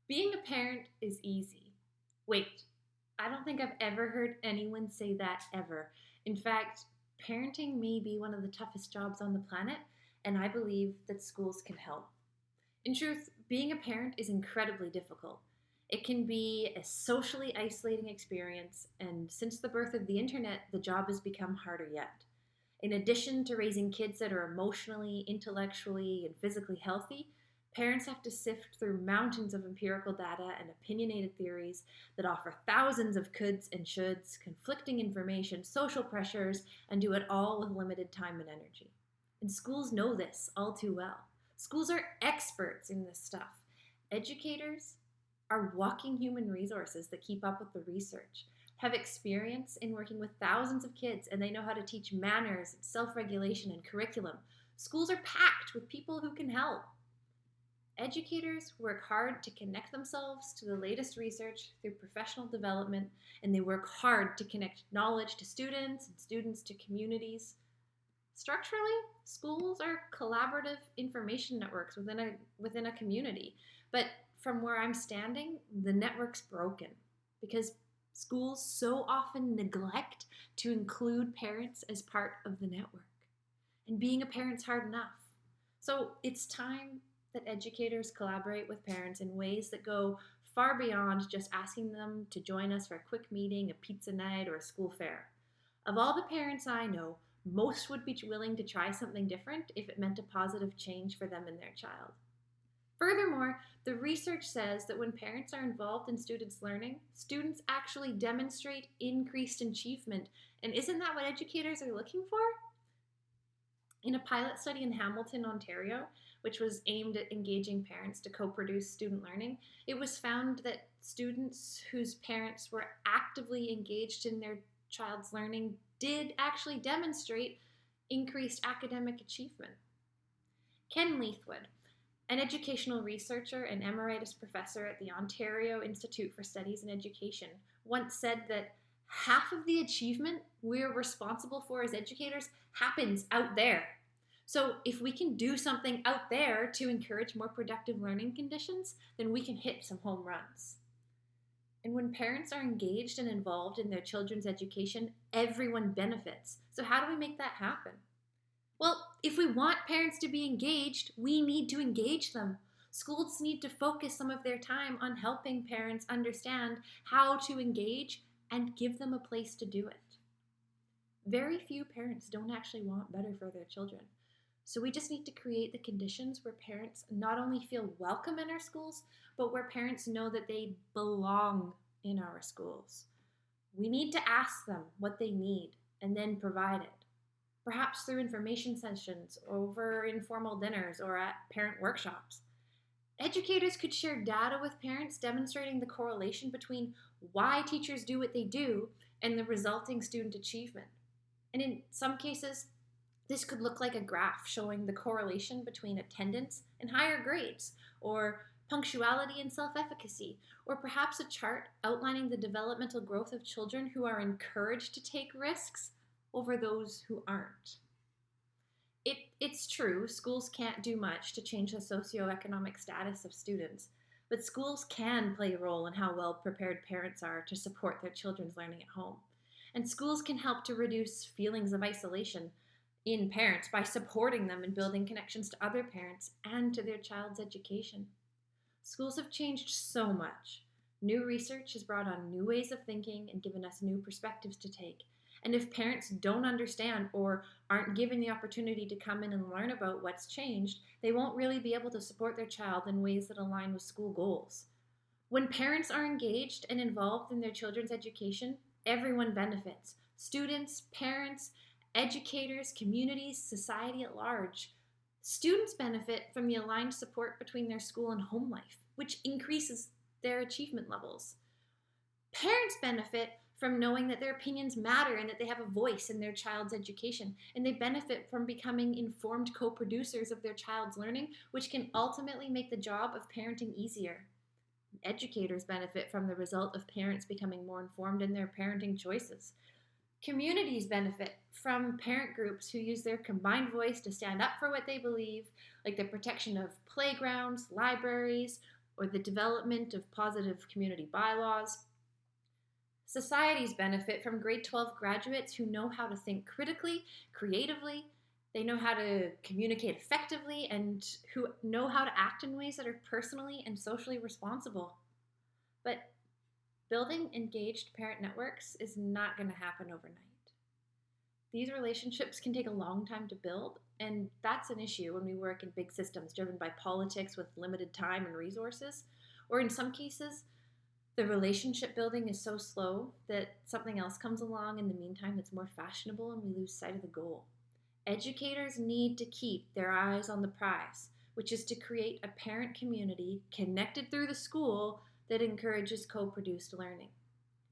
Being a parent is easy. Wait, I don't think I've ever heard anyone say that ever. In fact, parenting may be one of the toughest jobs on the planet, and I believe that schools can help. In truth, being a parent is incredibly difficult. It can be a socially isolating experience, and since the birth of the internet, the job has become harder yet. In addition to raising kids that are emotionally, intellectually, and physically healthy, parents have to sift through mountains of empirical data and opinionated theories that offer thousands of coulds and shoulds, conflicting information, social pressures, and do it all with limited time and energy. And schools know this all too well. Schools are experts in this stuff. Educators are walking human resources that keep up with the research, have experience in working with thousands of kids, and they know how to teach manners, self regulation, and curriculum. Schools are packed with people who can help. Educators work hard to connect themselves to the latest research through professional development, and they work hard to connect knowledge to students and students to communities. Structurally, schools are collaborative information networks within a community. But from where I'm standing, the network's broken because schools so often neglect to include parents as part of the network. And being a parent's hard enough. So it's time that educators collaborate with parents in ways that go far beyond just asking them to join us for a quick meeting, a pizza night, or a school fair. Of all the parents I know, most would be willing to try something different if it meant a positive change for them and their child. Furthermore, the research says that when parents are involved in students' learning, students actually demonstrate increased achievement. And isn't that what educators are looking for? In a pilot study in Hamilton, Ontario, which was aimed at engaging parents to co-produce student learning, it was found that students whose parents were actively engaged in their child's learning did actually demonstrate increased academic achievement. Ken Leithwood, an educational researcher and emeritus professor at the Ontario Institute for Studies in Education, once said that half of the achievement we're responsible for as educators happens out there. So if we can do something out there to encourage more productive learning conditions, then we can hit some home runs. And when parents are engaged and involved in their children's education, everyone benefits. So how do we make that happen? Well, if we want parents to be engaged, we need to engage them. Schools need to focus some of their time on helping parents understand how to engage and give them a place to do it. Very few parents don't actually want better for their children. So we just need to create the conditions where parents not only feel welcome in our schools, but where parents know that they belong in our schools. We need to ask them what they need and then provide it. Perhaps through information sessions, over informal dinners, or at parent workshops. Educators could share data with parents demonstrating the correlation between why teachers do what they do and the resulting student achievement. And in some cases, this could look like a graph showing the correlation between attendance and higher grades, or punctuality and self-efficacy, or perhaps a chart outlining the developmental growth of children who are encouraged to take risks over those who aren't. It's true, schools can't do much to change the socioeconomic status of students, but schools can play a role in how well prepared parents are to support their children's learning at home. And schools can help to reduce feelings of isolation in parents by supporting them in building connections to other parents and to their child's education. Schools have changed so much. New research has brought on new ways of thinking and given us new perspectives to take. And if parents don't understand or aren't given the opportunity to come in and learn about what's changed, they won't really be able to support their child in ways that align with school goals. When parents are engaged and involved in their children's education, everyone benefits. Students, parents, educators, communities, society at large. Students benefit from the aligned support between their school and home life, which increases their achievement levels. Parents benefit from knowing that their opinions matter and that they have a voice in their child's education, and they benefit from becoming informed co-producers of their child's learning, which can ultimately make the job of parenting easier. Educators benefit from the result of parents becoming more informed in their parenting choices. Communities benefit from parent groups who use their combined voice to stand up for what they believe, like the protection of playgrounds, libraries, or the development of positive community bylaws. Societies benefit from grade 12 graduates who know how to think critically, creatively, they know how to communicate effectively, and who know how to act in ways that are personally and socially responsible. But building engaged parent networks is not going to happen overnight. These relationships can take a long time to build, and that's an issue when we work in big systems driven by politics with limited time and resources. Or in some cases, the relationship building is so slow that something else comes along in the meantime that's more fashionable and we lose sight of the goal. Educators need to keep their eyes on the prize, which is to create a parent community connected through the school that encourages co-produced learning.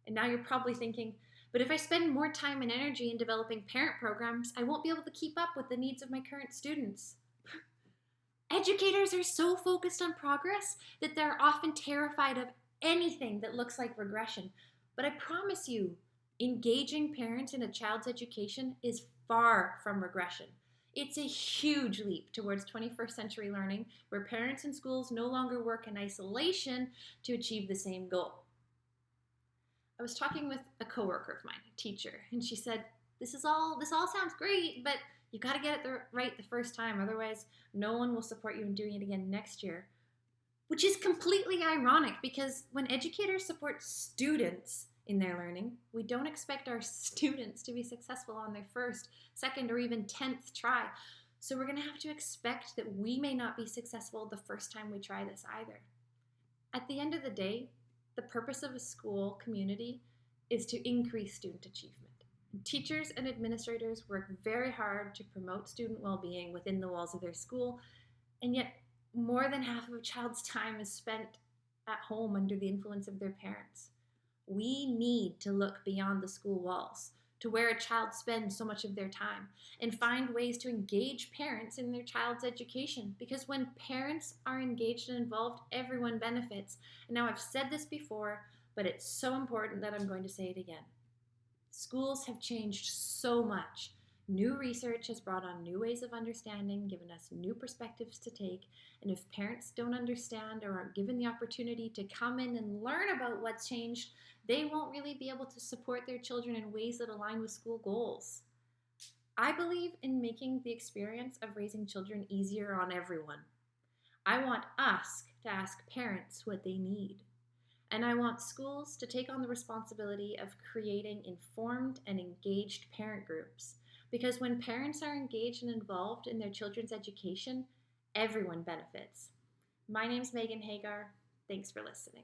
And now you're probably thinking, but if I spend more time and energy in developing parent programs, I won't be able to keep up with the needs of my current students. Educators are so focused on progress that they're often terrified of anything that looks like regression. But I promise you, engaging parents in a child's education is far from regression. It's a huge leap towards 21st century learning where parents and schools no longer work in isolation to achieve the same goal. I was talking with a coworker of mine, a teacher, and she said, this all sounds great, but you got to get it right the first time. Otherwise, no one will support you in doing it again next year. Which is completely ironic because when educators support students in their learning, we don't expect our students to be successful on their first, second, or even 10th try. So we're going to have to expect that we may not be successful the first time we try this either. At the end of the day, the purpose of a school community is to increase student achievement. Teachers and administrators work very hard to promote student well-being within the walls of their school, and yet more than half of a child's time is spent at home under the influence of their parents. We need to look beyond the school walls to where a child spends so much of their time and find ways to engage parents in their child's education, because when parents are engaged and involved, everyone benefits. And now I've said this before, but it's so important that I'm going to say it again. Schools have changed so much. New research has brought on new ways of understanding, given us new perspectives to take, and if parents don't understand or aren't given the opportunity to come in and learn about what's changed, they won't really be able to support their children in ways that align with school goals. I believe in making the experience of raising children easier on everyone. I want us to ask parents what they need. And I want schools to take on the responsibility of creating informed and engaged parent groups. Because when parents are engaged and involved in their children's education, everyone benefits. My name's Megan Hagar. Thanks for listening.